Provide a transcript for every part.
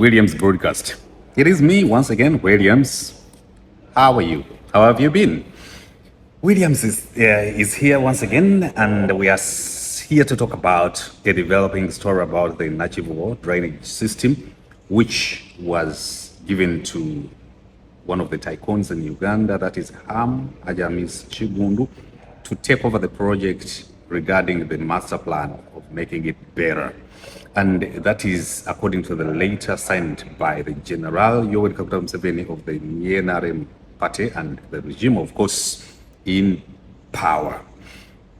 Williams Broadcast. It is me once again, Williams. How are you? How have you been? Williams is here once again, and we are here to talk about a developing story about the Nakivubo Drainage System, which was given to one of the tycoons in Uganda, that is Ham Ajamis Chigundu, to take over the project regarding the master plan of making it better. And that is according to the letter signed by the General Yoweri Kaguta Museveni of the NRM party and the regime, of course, in power.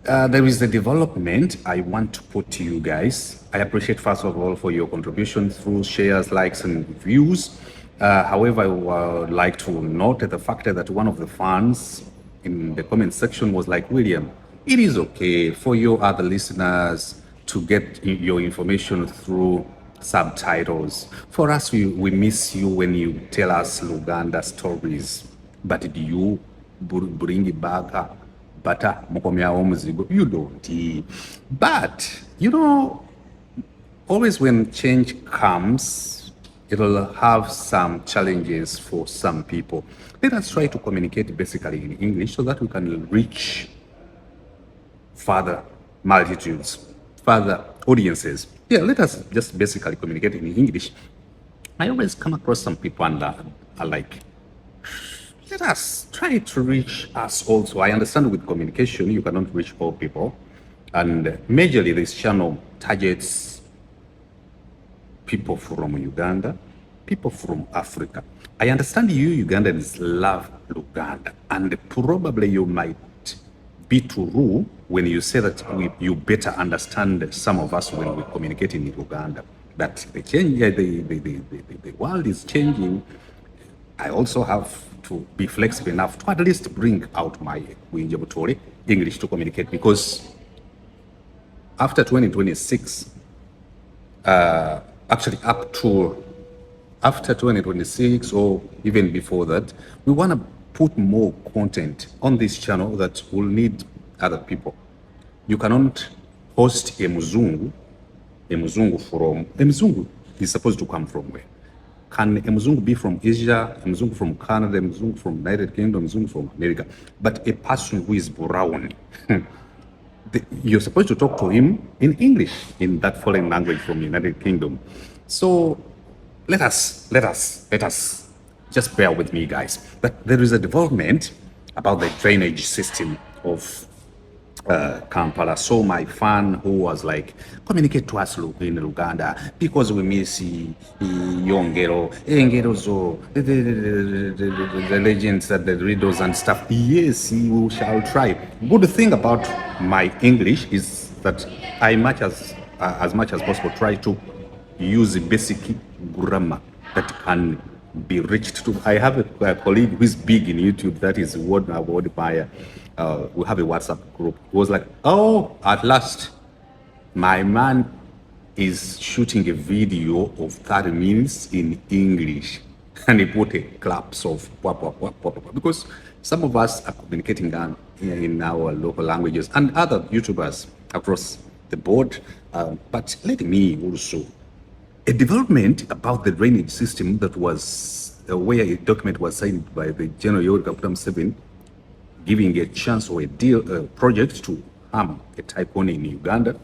There is a development I want to put to you guys. I appreciate, first of all, for your contribution through shares, likes, and views. However, I would like to note the fact that one of the fans in the comment section was like, William, it is okay for your other listeners to get your information through subtitles. For us, we miss you when you tell us Luganda stories, but do you bring it back? You don't. But, you know, always when change comes, it'll have some challenges for some people. Let us try to communicate basically in English so that we can reach further multitudes, further audiences. Yeah, let us just basically communicate in English. I always come across some people and are like, let us try to reach us also. I understand with communication, you cannot reach all people. And majorly this channel targets people from Uganda, people from Africa. I understand you Ugandans love Luganda, and probably you might be true when you say that you better understand some of us when we communicate in Uganda. That the world is changing. I also have to be flexible enough to at least bring out my English to communicate, because after 2026, actually up to after 2026 or even before that, we want to put more content on this channel that will need other people. You cannot host a Mzungu is supposed to come from where? Can a Mzungu be from Asia, a Mzungu from Canada, a Mzungu from United Kingdom, a Mzungu from America? But a person who is brown, you're supposed to talk to him in English, in that foreign language from United Kingdom. So let us just bear with me, guys. But there is a development about the drainage system of Kampala. So my fan who was like, communicate to us in Uganda because we miss Yongero, the legends, the riddles and stuff. Yes, we shall try. Good thing about my English is that I as much as possible try to use basic grammar that can be reached to. I have a colleague who is big in YouTube, that is word buyer. We have a WhatsApp group. He was like, oh, at last, my man is shooting a video of 30 minutes in English. And he put a claps of because some of us are communicating in our local languages and other YouTubers across the board. But let me also, a development about the drainage system that was where a document was signed by the General Yoweri Kaguta Museveni, giving a chance or a project to harm a tycoon in Uganda,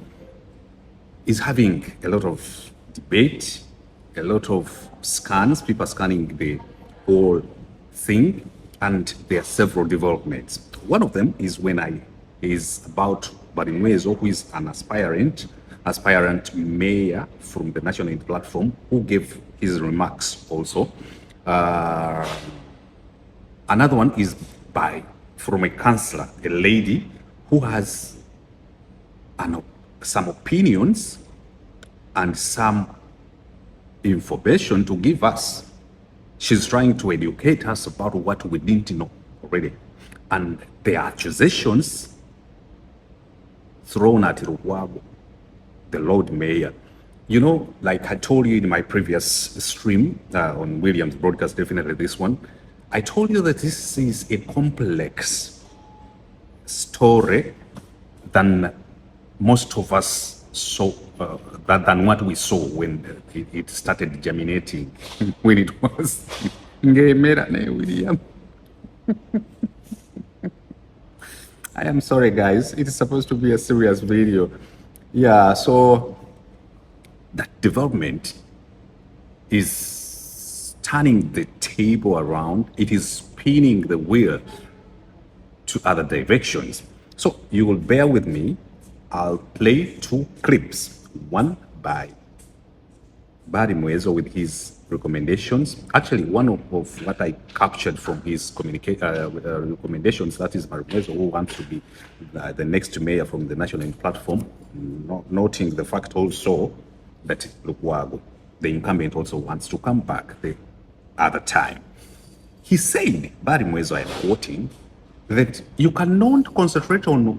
is having a lot of debate, a lot of scans, people scanning the whole thing, and there are several developments. One of them is is about Barinwezo, who is an aspirant mayor from the National Unity Platform, who gave his remarks also. Another one is from a councillor, a lady who has some opinions and some information to give us. She's trying to educate us about what we didn't know already. And the accusations thrown at Lukwago, the Lord Mayor. You know, like I told you in my previous stream on Williams Broadcast, definitely this one, I told you that this is a complex story than most of us than what we saw when it started germinating, when it was Ngemera ne William. I am sorry, guys. It is supposed to be a serious video. Yeah, so that development is turning the table around. It is spinning the wheel to other directions. So you will bear with me. I'll play 2 clips, one by Barry Mwezo with his recommendations. Actually, one of what I captured from his recommendations, that is Barry Mwezo, who wants to be the next mayor from the national platform, noting the fact also that Lukwago, the incumbent, also wants to come back the other time. He said, Barry Mwezo, I'm quoting, that you cannot concentrate on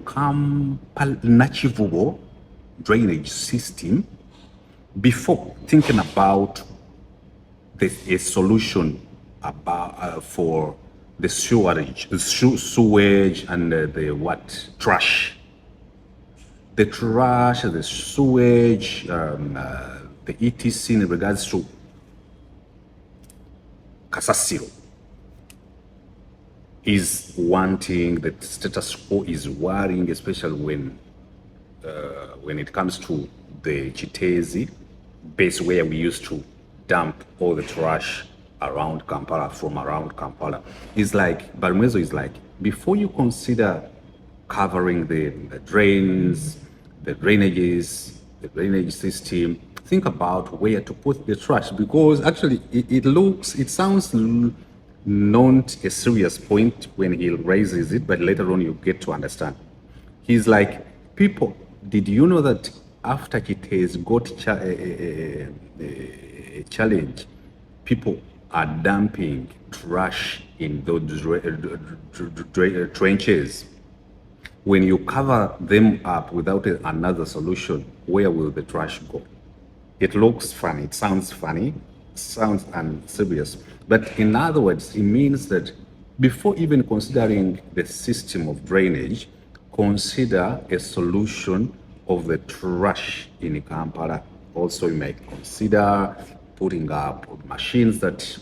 Nakivubo drainage system before thinking about a solution about for the sewage and the trash. The trash, the sewage, the ETC in regards to KCCA is wanting, the status quo is worrying, especially when it comes to the Chitezi base where we used to dump all the trash around Kampala, from around Kampala. It's like, Barmezo is like, before you consider covering the drains, the drainages, the drainage system, think about where to put the trash, because actually it sounds not a serious point when he raises it, but later on you get to understand. He's like, people, did you know that after Kitez got a challenge, people are dumping trash in those trenches? When you cover them up without another solution, where will the trash go? It looks funny, it sounds funny, sounds unserious. But in other words, it means that before even considering the system of drainage, consider a solution of the trash in Kampala. Also, you might consider putting up machines that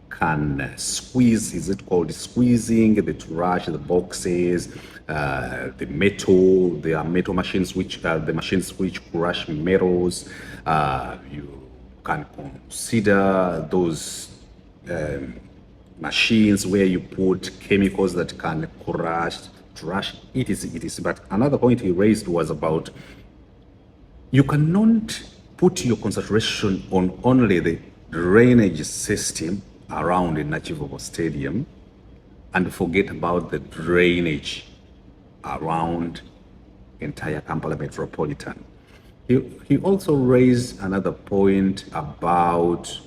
can squeeze, is it called squeezing the trash, the boxes, the metal. There are metal machines which the machines which crush metals. You can consider those machines where you put chemicals that can crush trash. It is. But another point he raised was about, you cannot put your concentration on only the drainage system around the Nakivubo Stadium and forget about the drainage around entire Kampala metropolitan. He also raised another point about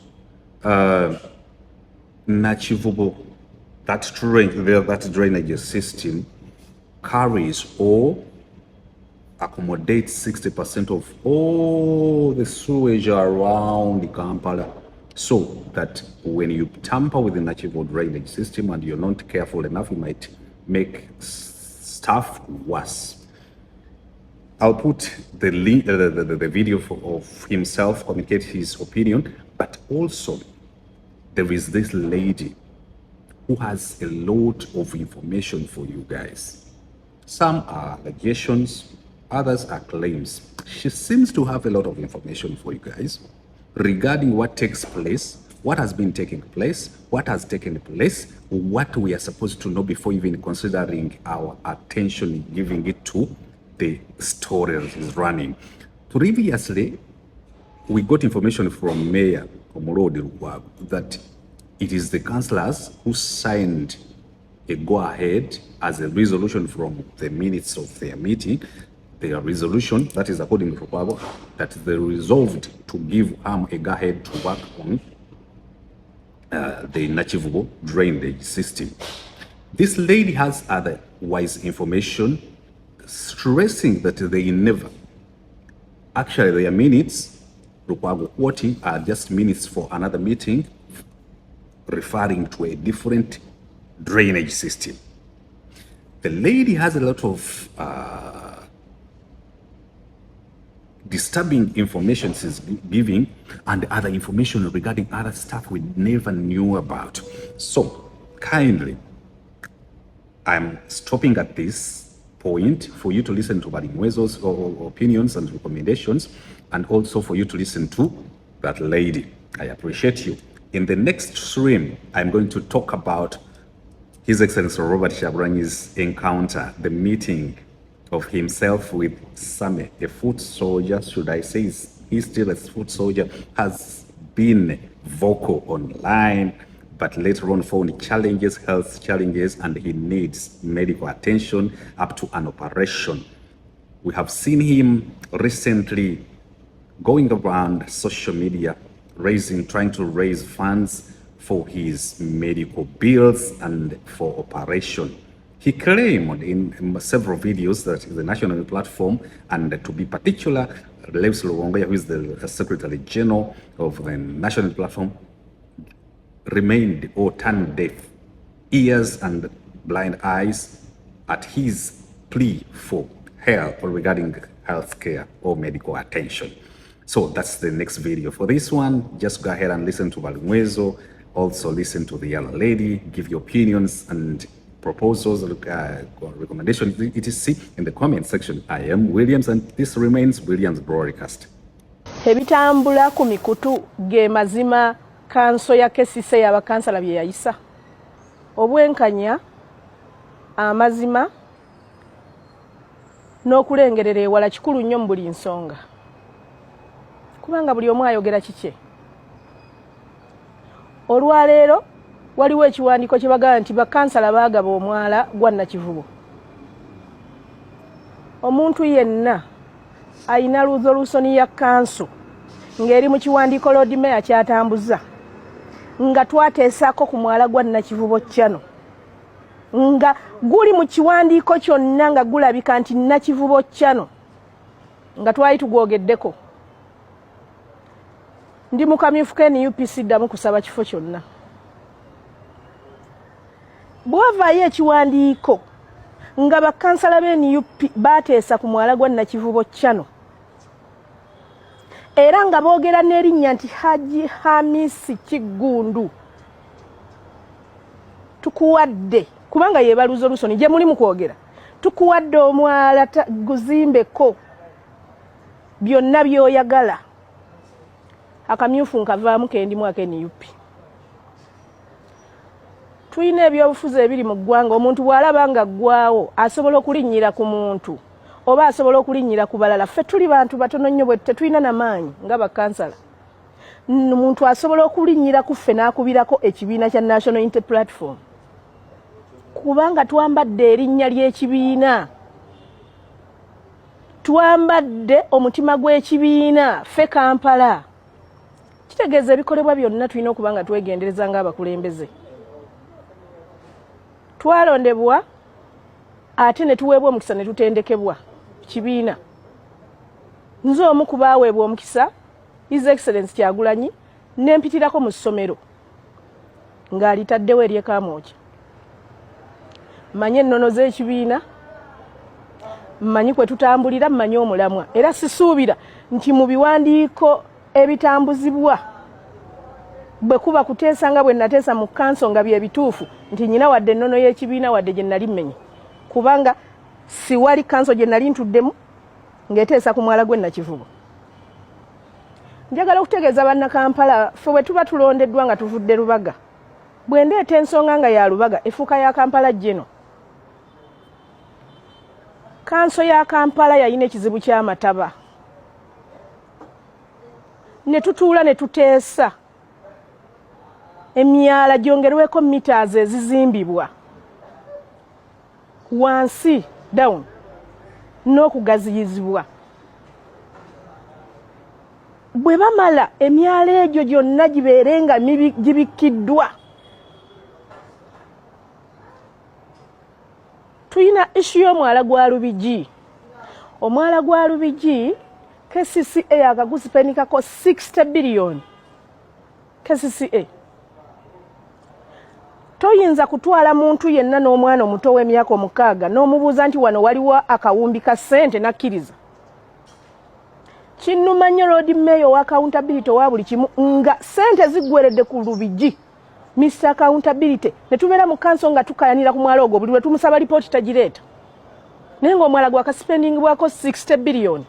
Nakivubo, that drainage system carries or accommodates 60% of all the sewage around Kampala. So that when you tamper with the Nakivubo drainage system and you're not careful enough, you might make stuff worse. I'll put the link, the video of himself communicate his opinion, but also there is this lady who has a lot of information for you guys. Some are allegations, others are claims. She seems to have a lot of information for you guys regarding what takes place, what has been taking place, what has taken place, what we are supposed to know before even considering our attention, giving it to the story that is running. Previously, we got information from Mayor Lukwago that it is the councillors who signed a go-ahead as a resolution from the minutes of their meeting. Their resolution, that is according to Lukwago, that they resolved to give a go-ahead to work on the Nakivubo drainage system. This lady has otherwise information stressing that they never, actually their minutes, Lukwago quoting, are just minutes for another meeting referring to a different drainage system. The lady has a lot of disturbing information she's giving, and other information regarding other stuff we never knew about. So kindly, I'm stopping at this point for you to listen to Balimwezo's opinions and recommendations, and also for you to listen to that lady. I appreciate you. In the next stream, I'm going to talk about His Excellency Robert Kyagulanyi's encounter, the meeting of himself with Same, a foot soldier, should I say he's still a foot soldier, has been vocal online, but later on found challenges, health challenges, and he needs medical attention up to an operation. We have seen him recently going around social media, trying to raise funds for his medical bills and for operation. He claimed in several videos that the national platform, and to be particular, Lewis Lukwago, who is the Secretary General of the national platform, remained or turned deaf ears and blind eyes at his plea for help regarding health care or medical attention. So that's the next video. For this one, just go ahead and listen to Balimwezo. Also listen to the other lady, give your opinions and proposals, recommendations, etc. in the comment section. I am Williams, and this remains Williams Broadcast. Hebitambula ku mikutu ge mazima kanso ya KCCA abakansala bye yayisa. Obwenkanya amazima n'okulengerera ewala kikulu nnyo mu buli nsonga. Kubanga buli omu ayogera kike. Olwaleero waliwo ekiwandiiko kye bagamba nti bakansala baagaba omwala gwa Nakivubo. Omuntu yenna ayina resolution ya kanso ng'eri mu kiwandiiko Lord Mayor kyatambuza nga twateesako ku mwala gwa Nakivubo kyano, nga guli mu kiwandiiko kyonna nga gulabika nti Nakivubo kyano nga twali tugwogeddeko. Ndi mukamyufu KNUPC ddamu kusaba kifo kyonna. Bwavaayo ekiwandiiko nga bakansala b'NUP bateesa ku mwala gwa Nakivubo kyano, era nga boogera n'erinnya nti Haji Hamisi Kiggundu, tukuwadde, kubanga ye baluzo lusoni gye muli mu kwogera, tukuwadde omwala guzimbeko byonna by'oyagala. Akamyufu nkavaamu kendimu akeNUP. Tuyina ebyobufuzi ebiri mu ggwanga. Omuntu bw'alaba nga ggwawo asobola okulinnyira ku muntu oba asobola okulinnyira ku balala. Ffe tuli bantu batono nnyo bwe tetulina n'amaanyi nga bakansala. Omuntu asobola okulinnyira ku ffe n'akubirako ekibiina kya National Unity Platform, kubanga twambadde erinnya ly'ekibiina, twambadde omutima gw'ekibiina ffe Kampala. Kitegeeza ebikolebwa byonna tulina okuba nga twegendereza ng'abakulembeze. Twalondebwa ate ne tuweebwa omukisa ne tutendekebwa kibiina. Nze omu ku baaweebwa omukisa, His Excellency Kyagulanyi, ne mpitirako mu ssomero ng'alitaddewo ery'ekaamookya. Mmanyi ennono z'ekibiina, mmanyi kwe tutambulira, mmanyi omulamwa, era sisuubira nti mu biwandiiko ebitambuzibwa bwe kuba kuteesa nga bwe nateesa mu kanso nga bye bituufu nti nyina wadde ennono y'ekibiina wadde gye nali mmenye, kubanga si wali kanso gye nali ntuddemu ng'eteesa ku mwala gwe Nakivubo. Njagala okutegeeza bannakampala, ffe bwe tuba tulondeddwa nga tuvudde Lubaga, bwe ndeeta ensonga nga ya Lubaga efuuka ya Kampala Geno. Kanso ya Kampala yalina ekizibu ky'amataba. Ne tutuula ne tuteesa emyala gyongerweko meters ezizimbibwa wansi down n'okugaziyizibwa. Bwe bamala emyala egyo gyonna gibeerenga gibikkiddwa. Tuyina issue y'omwala gwa Lubigi. Omwala gwa Lubigi KCCA akaguzipenikako 60 billion. KCCA toyinza kutwala muntu yenna n'omwana omuto w'emyaka 6 n'omubuuza nti wano waliwo akawumbi ka ssente nakkiriza. Kinnuma nnyo road mayor wa accountability wa buli kimu nga sente ziggweredde ku lubigi Mr. Accountability ne tubeera mu kanso nga tukayanira ku mwalo ogwo buli lwe tumusaba lipooti tagireeta naye ng'omwala gwa kaspending bwako 60 billion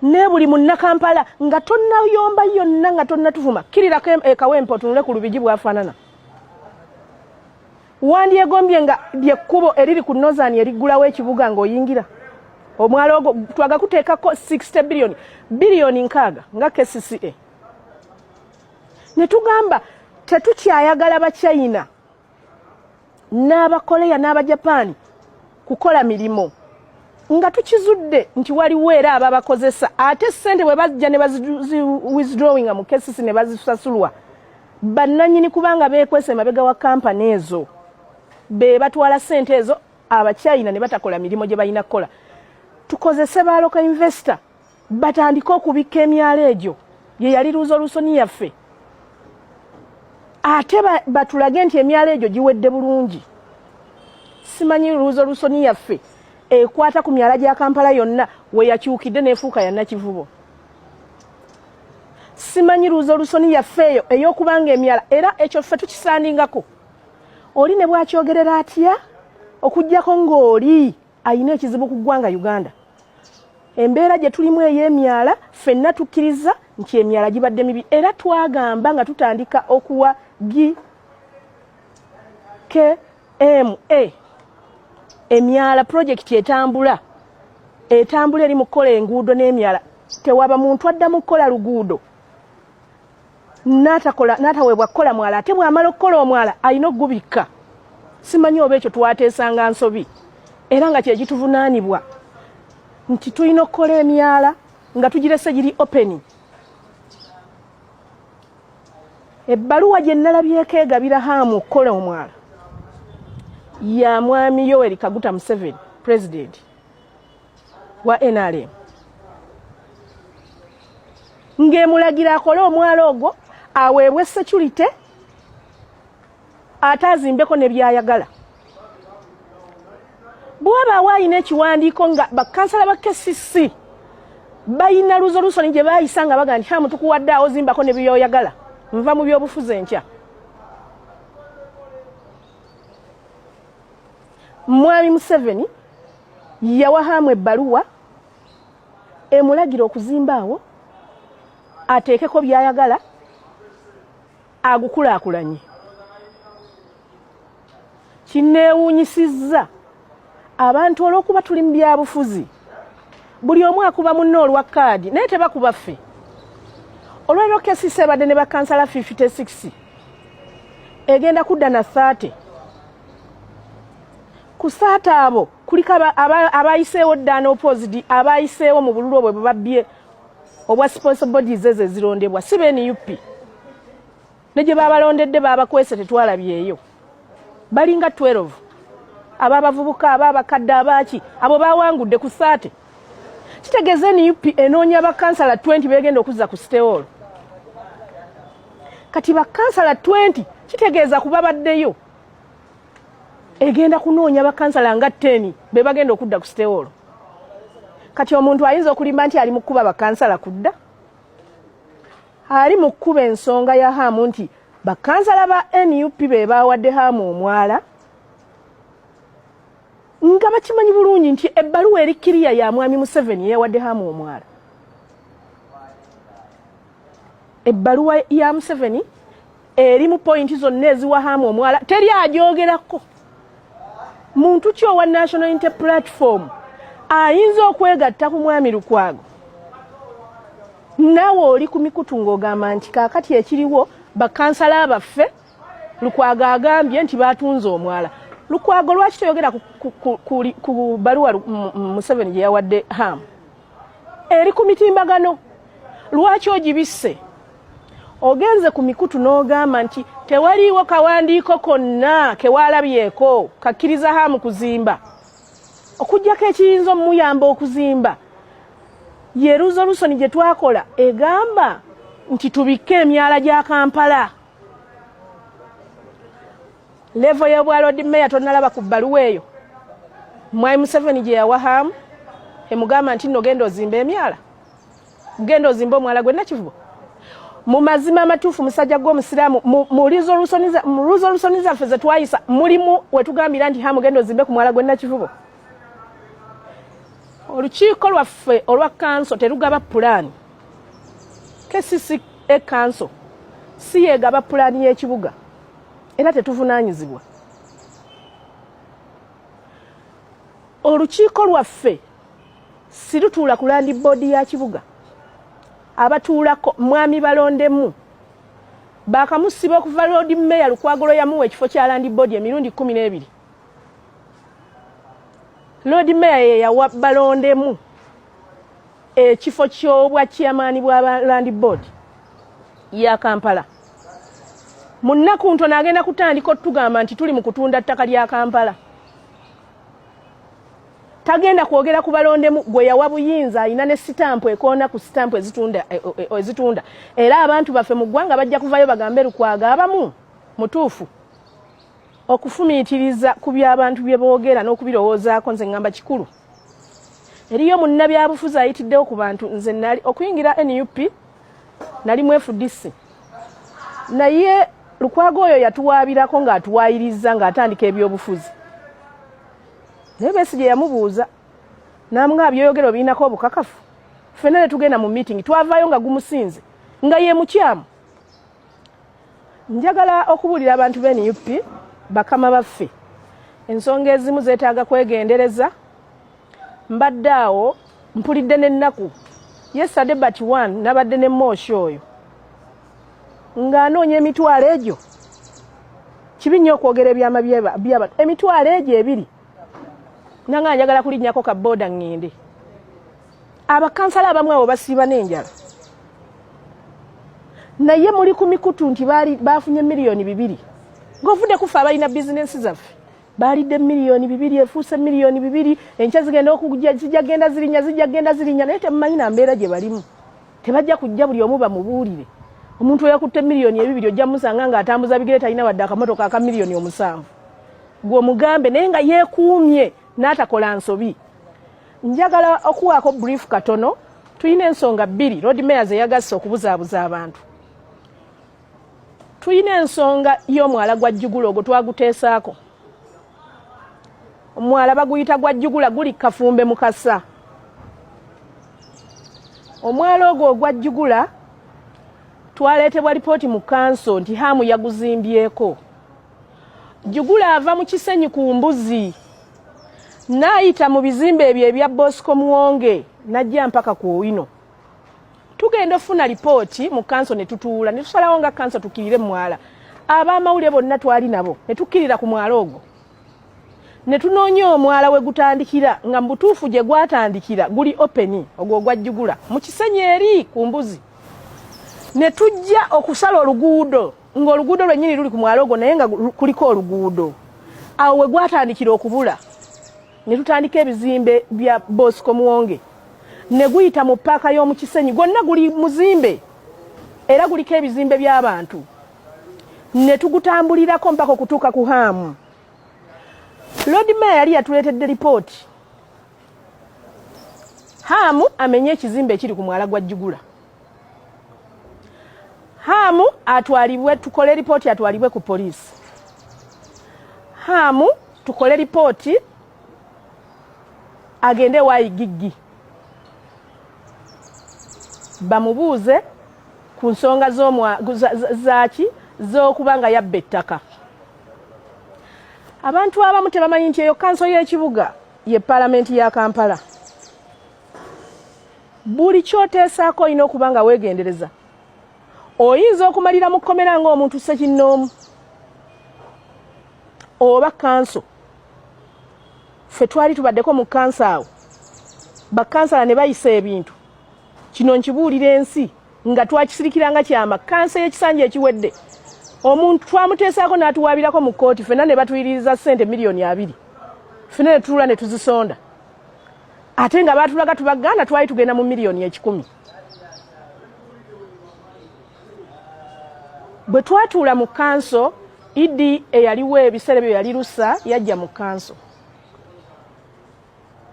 ne buli munna Kampala nga tonnayomba yonna nga tonnatuvuma kirirako ekawempe otunule ku lubigi bwafaanana wandyegombye nga lyekkubo eriri ku nozani eriggulawo ekibuga ng'oyingira omwalo ogwo twagakuteekako 60 billion biliyoni 6 nga KCCA ne tugamba tetukyayagala Bachina n'Abakoleya n'Abajapani kukola milimo nga tukizudde nti waliwo era ababakozesa ate ssente bwe bajja ne withdrawing mu KCCA ne bazisasulwa bannannyini kubanga beekwese mabega wa kampani ezo be batwala ssente ezo Abachina ne batakola milimo gye balina kukola tukozese ba local investor batandika okubika emyalo egyo ye yali luzolusoni yaffe ate batulage nti emyalo egyo giwedde bulungi simanyi luzolusoni yaffe ekwata ku myala gya Kampala yonna we yakyukidde n'efuuka ya Nakivubo simanyi luzolusoni yaffe eyo ey'okubanga emyala era ekyo ffe tukisandingako oli ne bwakyogerera atya okuggyako ng'oli ayina ekizibu ku ggwanga Uganda embeera gye tulimu ey'emyala ffenna tukkiriza nti emyala gibadde mibi era twagamba nga tutandika okuwa KMA emyala project etambula eri mu kukola enguudo n'emyala tewaba muntu addamu kukola luguudo n'ataweebwa kukola mwala ate bw'amala okukola omwala alina okugubikka simanyi oba ekyo twateesanga nsobi era nga kyekituvunaanibwa nti tulina okukola emyala nga tugirese giri open ebbaluwa gye nalabyeko egabira haamu okukola omwala ya mwami Yoweri Kaguta Museveni president wa NRM ng'emulagira akole omwala ogwo aweebwe security atazimbeko ne byayagala bwaba waayina ekiwandiiko nga bakansala ba KCCA bayina luzolusoni gye baayisa nga baga nti hamu tukuwadde awo zimbako ne byoyagala nva mu byobufuzi enkya mwami Museveni yawa hamu ebbaluwa emulagira okuzimba awo ateekeko byayagala agukulaakulanye kinneewuunyisizza abantu olw'okuba tuli mu byabufuzi buli omu akuba munno olwa kaadi naye tebakuba ffe olwaliro KCCA badde ne bakansala 56 egenda kudda na 30 ku 30 abo kuliko abayiseewo ddaana opposite abayiseewo mu bululu obwe bwe babbye obwa sponsor bodies ezo ezirondebwa si BNUP ne gye babalondedde baabakwese tetwalabyeyo balinga 12 ababavubuka ababakadde abaki abo bawangudde ku 30 kitegeeza NUP enoonya bakansala 20 begenda okuzza ku stewall kati bakansala 20 kitegeeza kuba baddeyo egenda kunoonya bakansala nga 10 be bagenda okudda ku stewall kati omuntu ayinza okulimba nti ali mu kkuba bakansala kudda ali mu kkuba ensonga ya haamu nti bakansala ba NUP be bawadde haamu omwala nga bakimanyi bulungi nti ebbaluwa erikkiriya ya mwami Museveni yeewadde haamu omwala ebbaluwa ya Museveni eri mu pointi zonna eziwa haamu omwala teri agyogerako muntu ki owa National Unity Platform ayinza okwegatta ku mwami Lukwago nawe oli ku mikutu ng'ogamba nti kaakati ekiriwo bakansala abaffe Lukwago agambye nti batunze omwala Lukwago lwaki toyogera ku baluwa Museveni gye yawadde haamu eri ku mitimbagano lwaki ogibisse ogenze ku mikutu n'ogamba nti tewaliiwo kawandiiko konna kewalabyeko kakkiriza haamu kuzimba okuggyako ekiyinza omuyamba okuzimba ye luzolusoni gye twakola egamba nti tubikke emyala gya Kampala levo y'obwa Lord Mayor tonnalaba ku bbaluwa eyo mwami Museveni gye yawa haamu emugamba nti nno genda ozimba emyala genda ozimba omwala gwe Nakivubo mu mazima amatuufu musajja gw'omusiraamu mu resolution zaffe ze twayisa mulimu wetugambira nti mugenda ozimbe ku mwala gwe Nakivubo. Olukiiko lwaffe olwa kanso terugaba pulaani. KCCA Councillor si yegaba pulaani y'ekibuga era tetuvunaanyizibwa. Olukiiko lwaffe si lutuula ku land board ya kibuga. Abatuulako mwami balondemu bakamusiba okuva Lord Mayor Lukwago yamuwa ekifo kya land board emirundi 12. Lord Mayor ye yawa balondemu ekifo ky'obwa chairman bwa land board ya Kampala. Munnaku ntono agenda kutandika otugamba nti tuli mu kutunda ttaka lya Kampala. Tagenda kwogera ku balondemu gwe yawa buyinza alina ne sitampu ekoona ku sitampu ezitunda era abantu baffe mu ggwanga bajja kuvayo bagambe Lukwago abamu mutuufu okufumiitiriza ku by'abantu bye boogera n'okubirowoozaako nze ngamba kikulu. Eriyo munnabyabufuzi ayitiddewo ku bantu nze nali okuyingira NUP nali mu FDC naye Lukwago oyo yatuwaabirako ng'atuwaayiriza ng'atandika ebyobufuzi. Naye Besigye yamubuuza namugamba byoyogera obiinako obukakafu. Ffenna ne tugenda mu meeting twavaayo nga gumusinze nga ye mukyamu. Njagala okubuulira abantu b'NUP bakama baffe ensonga ezimu zeetaaga kwegendereza. Mbadde awo mpulidde n'ennaku yesterday but one nabadde ne Moosho oyo ng'anoonya emitwalo egyo. Kibi nnyo okwogera ebyama by'abantu. Emitwalo egyo ebiri nanga njagala kulinnyako ka boda ngende. Abakansala abamu abo basiiba n'enjala. Naye muli ku mikutu nti bafunye miliyoni 2. Ng'ovudde kufa abalina bizinensi zaffe. Baalidde miliyoni 2 efuuse miliyoni 2 enkya zigenda okujja zijja genda zirinya naye temumanyi na mbeera gye balimu. Tebajja kujja buli omu bamubuulire. Omuntu oyakutte miliyoni 2 ojja musanga ng'atambuza bigere talina wadde akamotoka aka miliyoni 7. Gw'omugambe naye nga yeekuumye n'atakola nsobi. Njagala okuwaako brief katono. Tuyina ensonga 2 Lord Mayor ze yagasse okubuzaabuza abantu. Tuyina ensonga y'omwala gwa Jjugula ogwo twaguteesaako. Omwala baguyita gwa Jjugula guli Kafumbe Mukasa. Omwala ogwo ogwa Jjugula twaleetebwa lipooti mu kanso nti hamu yaguzimbyeko. Jjugula ava mu Kisenyi ku Mbuzi n'ayita mu bizimbe ebyo ebya Bosco Muwonge n'ajja mpaka ku Owino. Tugenda ofuna lipooti mu kanso ne tutuula ne tusalawo nga kanso tukirire mwala. Ab'amawulire bonna twali nabo ne tukkirira ku mwala ogwo. Ne tunoonya omwala we gutandikira nga mbutuufu gye gwatandikira guli openi ogwo ogwa Jjugula mu Kisenyi eri ku Mbuzi. Ne tujja okusala oluguudo ng'oluguudo lwennyini luli ku mwala ogwo naye nga kuliko oluguudo. Awo we gwatandikira okubula. Ne tutandika ebizimbe bya Bosco Muwonge. Ne guyita mu paaka y'omu Kisenyi gwonna guli muzimbe era guliko ebizimbe by'abantu. Ne tugutambulirako mpaka okutuuka ku hamu. Lord Mayor yali yatuleetedde lipooti. Hamu amenye ekizimbe ekiri ku mwala gwa Jjugula. Hamu atwalibwe tukole lipooti atwalibwe ku poliisi. Hamu tukole lipooti agende Waigigi. Bamubuuze ku nsonga zaki z'okubanga yabba ettaka. Abantu abamu tebamanyi nti eyo kanso y'ekibuga ye Paalamenti ya Kampala. Buli kyoteesaako olina okuba nga weegendereza. Oyinza okumalira mu kkomera ng'omuntu ssekinnoomu oba kanso. Ffe twali tubaddeko mu kanso awo. Bakansala ne bayisa ebintu. Kino nkibuulira ensi nga twakisirikiranga kyama kanso y'ekisanja ekiwedde. Omuntu twamuteesaako n'atuwaabirako mu kkooti ffenna ne batuyiririza ssente miliyoni 2. Ffenna ne tutuula ne tuzisonda. Ate nga baatulaga tubaganda twali tugenda mu miliyoni 10. Bwe twatuula mu kanso Idi eyaliwo ebiseera byo yali lusa yajja mu kanso.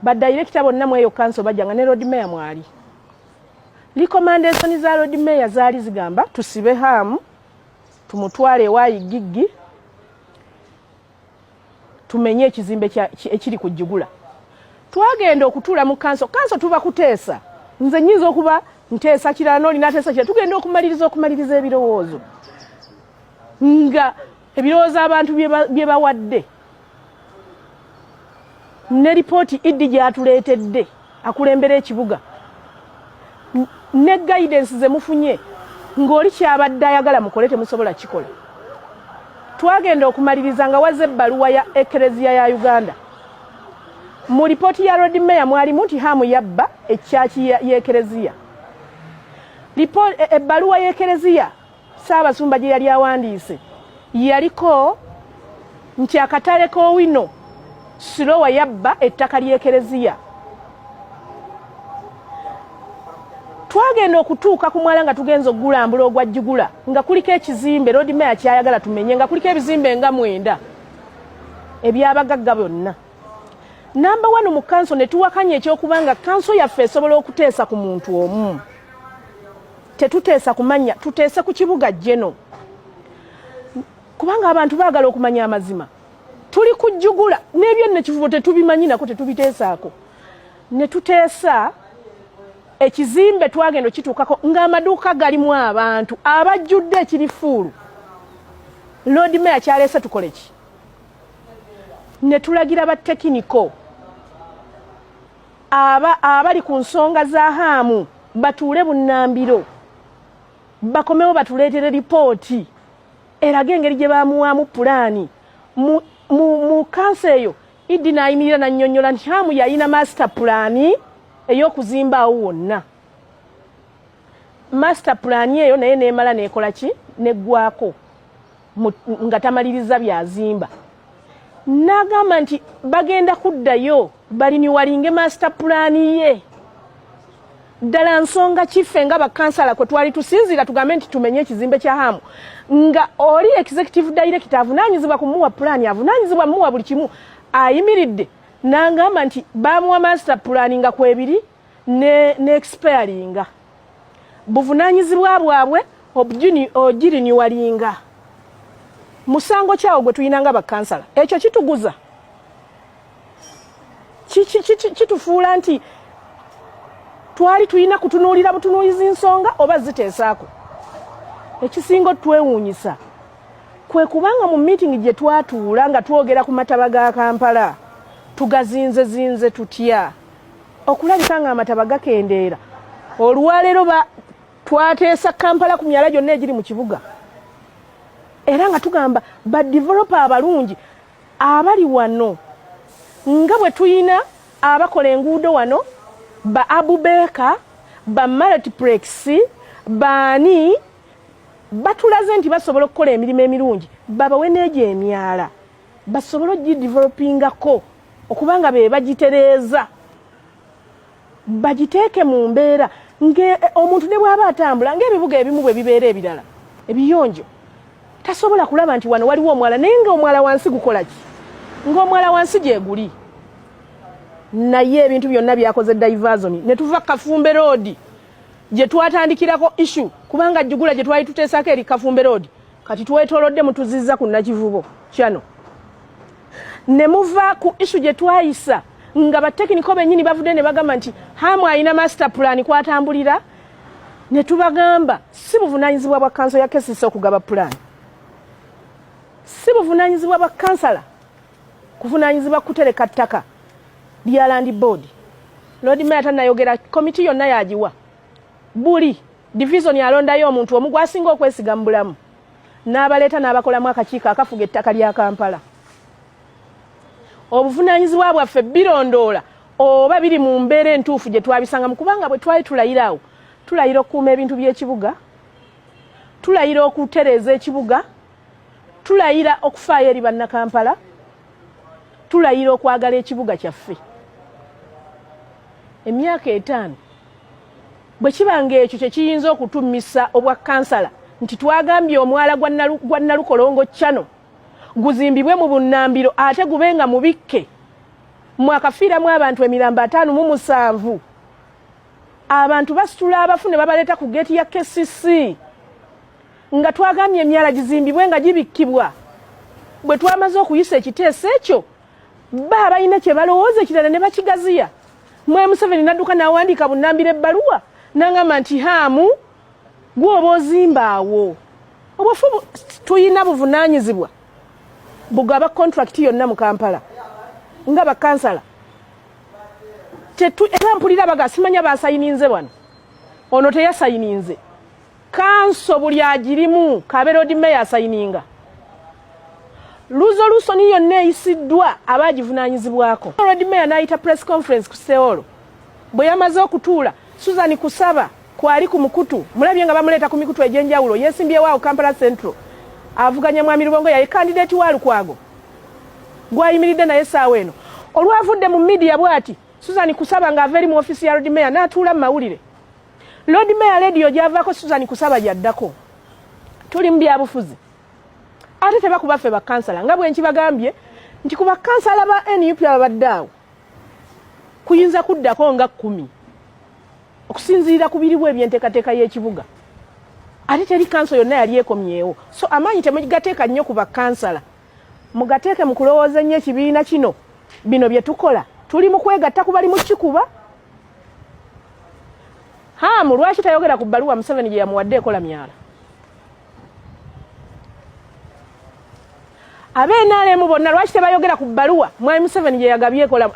Badayirekita bonna mu eyo kanso bajja nga ne Lord Mayor mwali. recommendation za road mayor zaali zigamba tusibe hamu tumutwale ewayi giggi tumenye ekizimbe ekiri ku Jjugula. Twagenda okutuula mu kanso tuba kuteesa nze nnyinza okuba nteesa kirala n'oli nateesa kirala tugenda okumaliriza ebirowoozo nga ebirowoozo abantu bye bawadde ne ripooti iddi gyatuleetedde akulembera ekibuga ne guidance ze mufunye ng'oli kyabadde ayagala mukole temusobola kikola. Twagenda okumaliriza nga wazze ebbaluwa ya Ekereziya ya Uganda. Mu ripooti ya road mayor mwalimu nti hamu yabba ekyaki y'Ekereziya. Ebbaluwa y'Ekereziya Ssaabasumba gye yali awandiise yaliko nti akatale k'Owino Sirowa yabba ettaka ly'Ekereziya. Twagenda okutuuka ku mwala nga tugenza okugulambula ogwa Jjugula nga kuliko ekizimbe road mayor kyayagala tumenye nga kuliko ebizimbe nga 9 ebyabagagga byonna. Namba 1 mu kanso ne tuwakanya ekyokubanga kanso yaffe esobola okuteesa ku muntu omu. Tetuteesa kumanya, tuteese ku kibuga jjeno. Kubanga abantu baagala okumanya amazima. Tuli ku Jjugula n'ebyo Nakivubo tetubimanyi nako tetubiteesaako. Ne tuteesa ekizimbe twagenda kituukako ng'amaduuka galimu abantu abajjudde ekirifuulu. Road mayor kyaleese tukole ki? Ne tulagira batekiniko abali ku nsonga za hamu batuule bunnambiro bakomewo batuleetere ripooti eraga engeri gye baamuwaamu pulaani mu kanso eyo. Iddi n'ayimirira n'annyonnyola nti hamu yalina master pulaani ey'okuzimba awo wonna. Master pulaani eyo naye neemala neekola ki? Neggwako nga tamaliriza byazimba. N'agamba nti bagenda kuddayo baliniwalinge master pulaani ye. Ddala nsonga kiffe nga bakansala kwe twali tusinzira tugambe nti tumenye ekizimbe kya hamu nga oli executive director avunaanyizibwa kumuwa pulaani avunaanyizibwa muwa buli kimu ayimiridde n'agamba nti baamuwa master pulaani nga kwebiri ne expiringa buvunaanyizibwa bwabwe ogiriniwalinga. Musango kyawo gwe tuyina nga bakansala ekyo kituguza kitufuula nti twali tuyina kutunuulira butunuulizi nsonga oba ziteesaako. Ekisinga twewuunyisa kwe kubanga mu meeting gye twatuula nga twogera ku mataba ga Kampala tugazinze tutya okulabika nga amataba gakendeera. Olwaleero twateesa Kampala ku myala gyonna egiri mu kibuga era nga tugamba badevelopa abalungi abali wano nga bwe tuyina abakola enguudo wano ba Abubeka ba multiplex baani batulaze nti basobola okukola emirimu emirungi babawe n'egyo emyala basobola ogidevelopingako okubanga be bagitereeza bagiteeke mu mbeera omuntu ne bw'aba atambula ng'ebibuga ebimu bwe bibeera ebirala ebiyonjo tasobola kulaba nti wano waliwo omwala naye ng'omwala wansi gukola ki? Ng'omwala wansi gye guli. Naye ebintu byonna byakoze diversion ne tuva Kafumbe Road gye twatandikirako issue kubanga Jjugula gye twali tuteesako eri Kafumbe Road kati twetolodde mutuzizza ku Nakivubo kyano ne muva ku issue gye twayisa nga batekiniko bennyini bavudde ne bagamba nti hamu alina master plan kwatambulira ne tubagamba si buvunaanyizibwa bwa kanso ya KCCA okugaba plan, si buvunaanyizibwa bwa kansala kuvunaanyizibwa kutereka ttaka lya land board. Lord Mayor tanayogera komiti yonna yagiwa buli division yalondayo omuntu omu gwasinga okwesiga mu bulamu n'abaleeta n'abakolamu akakiiko akafuga ettaka lya Kampala. Obuvunaanyizibwa bwaffe birondoola oba biri mu mbeera entuufu gye twabisanga mu kubanga bwe twali tulayiraawo tulayira okukuuma ebintu by'ekibuga, tulayira okutereeza ekibuga, tulayira okufaayo eri bannakampala, tulayira okwagala ekibuga kyaffe. Emyaka 5 bwe kibanga ekyo kye kiyinza okutumisa obwa kansala nti twagambye omwala gwa Nalukolongo Channel guzimbibwe mu bunnambiro ate gubenga mubikke mwakafiiramu abantu emirambo 57 abantu basitula abafu ne babaleta ku gate ya KCC nga twagamye emyala gizimbibwe nga gibikkibwa bwe twamaze okuyisa ekiteeso ekyo ba balina kye balowooza ekirala ne bakigaziya mwe Museveni nadduka n'awandiika bunnambira ebbaluwa n'angamba nti haamu gwoba ozimbaawo obwefu tuyina buvunaanyizibwa bugaba contract yonna mu Kampala nga bakansala era mpulira baga simanya basayininze wano ono teyasayininze kanso buli agirimu Kaberoad Mayor asayininga resolution yonna eyisiddwa abagivunaanyizibwako Road Mayor n'ayita press conference ku Seolo bwe yamaze okutuula Susan Kusaba kwali ku mukutu mulabye nga bamuleeta ku mikutu egy'enjawulo yeesimbyewo Kampala Central avuganya Mwami Lubongo yaye candidate wa Lukwago gwayimiridde naye saawa eno olwavudde mu media bwati Susan Kusaba nga averi mu ofisi ya Road Mayor n'atuula mu mawulire Road Mayor radio gyavaako Susan Kusaba gyaddako tuli mu byabufuzi ate tebakubaffe bakansala nga bwe nkibagambye nti ku bakansala ba NUP ababaddaawo kuyinza kuddako nga 10 okusinziira ku biribu ebyenteekateeka y'ekibuga ate teri kanso yonna yali ekomyewo so amaanyi temugateeka nnyo ku bakansala mugateeke mu kulowooza nnyo ekibiina kino bino bye tukola tuli mu kwegatta ku bali mu kikuba haamu lwaki tayogera ku bbaluwa Museveni gye yamuwadde ekola myala ab'NRM bonna lwaki tebayogera ku bbaluwa Mwami Museveni gye yagabye ekola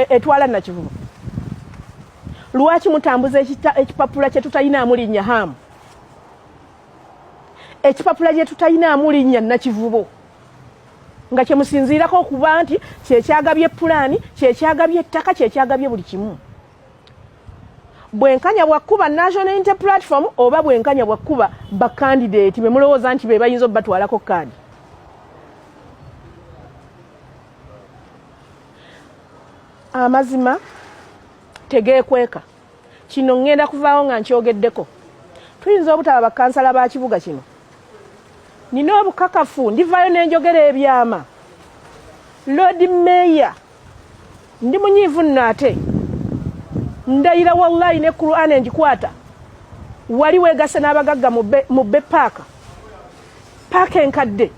etwala Nakivubo lwaki mutambuza ekipapula kye tutayinaamu linnya haamu ekipapula kye tutayinaamu linnya Nakivubo nga kye musinziirako okuba nti kyekyagabye pulaani kyekyagabye ettaka kyekyagabye buli kimu bwenkanya bwakkuba National Unity Platform oba bwenkanya bwakkuba bakandidate be mulowooza nti be bayinza obbatwalako kaadi amazima tegeekweka kino ngenda kuvaawo nga nkyogeddeko tuyinza obutaba bakansala ba kibuga kino nina obukakafu ndivaayo n'enjogera ebyama Lord Mayor ndi munyiivu nno ate ndayira wallahi ne Quran enjikwata wali weegase n'abagagga mu be paaka enkadde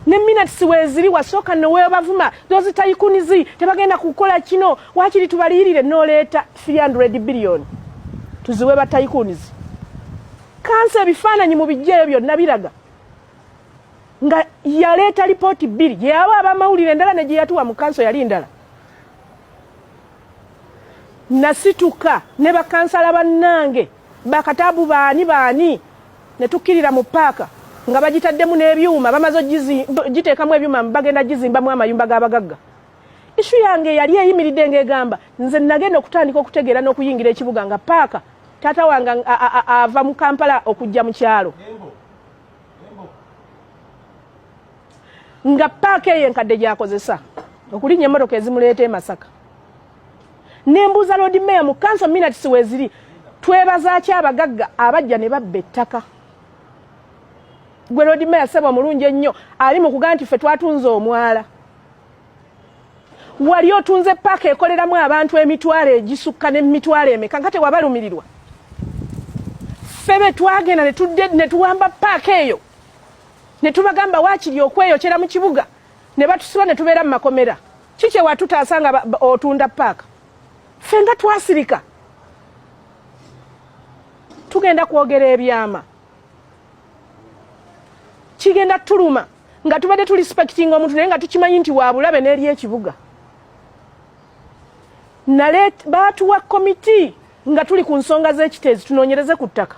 ne minutes weziri wasooka no weebavuma dozi tayikunizi tebagenda kukola kino wakiri tubaliyirire n'oleeta 300 billion tuziwe batayikunizi kansa ebifaananyi mu bijjeeyo byonna biraga nga yaleeta lipooti 2 gye yaba abamawulire endala ne gye yatuwa mu kanso yali ndala nasituka ne bakansala bannange bakataabu baani ne tukkirira mu paaka nga bagitaddemu n'ebyuma bamaze giteekamu ebyuma bagenda gizimbamu amayumba g'abagagga ishu yange yali eyimiridde ng'egamba nze nagenda okutandika okutegeera n'okuyingira ekibuga nga paaka taata wange ava mu Kampala okujja mu kyalo nga paaka eyo enkadde gyakozesa okulinnya emmotoka ezimuleeta e Masaka nembuuza Lord Mayor mu kanso minutes weziri twebaza ki abagagga abajja ne babba ettaka gwe Lord Mayor sebo mulungi ennyo ali mu kugaa nti ffe twatunze omwala wali otunze paaka ekoleramu abantu emitwalo egisukka n'emitwalo emeka nga tewabalumirirwa ffe be twagenda ne tuwamba paaka eyo ne tubagamba waakiri okweyokera mu kibuga ne batusiba ne tubeera mu makomera kikye watutaasa nga otunda paaka ffe nga twasirika tugenda kwogera ebyama kigenda tuluma nga tubadde tulispecting omuntu naye nga tukimanyi nti wabulabe n'eri ekibuga baatuwa komiti nga tuli ku nsonga z'ekiteezi tunoonyereze ku ttaka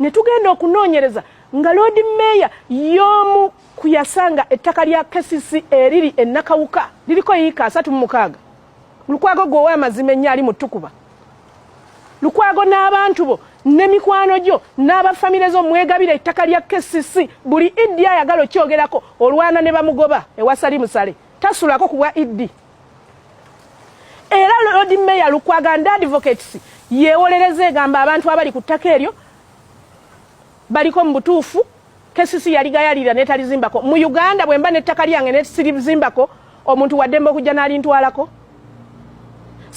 ne tugenda okunoonyereza nga Lord Mayor y'omu kuyasanga ettaka lya KCCA eriri ennakawuka liriko yiika 36 Lukwago gwowa amazima ennyo ali mu ttukuba Lukwago n'abantu bo n'emikwano gyo n'abafamire zo mwegabira ettaka lya KCC buli iddi ayagala okyogerako olwana ne bamugoba ewasali musale tasulako ku bwa iddi era Lord Mayor Lukwago and advocates yeewolereza egamba abantu abali ku ttaka eryo baliko mu butuufu KCC yali gayalira netalizimbako mu Uganda bwemba n'ettaka lyange nesirizimbako omuntu waddembe okujja n'alintwalako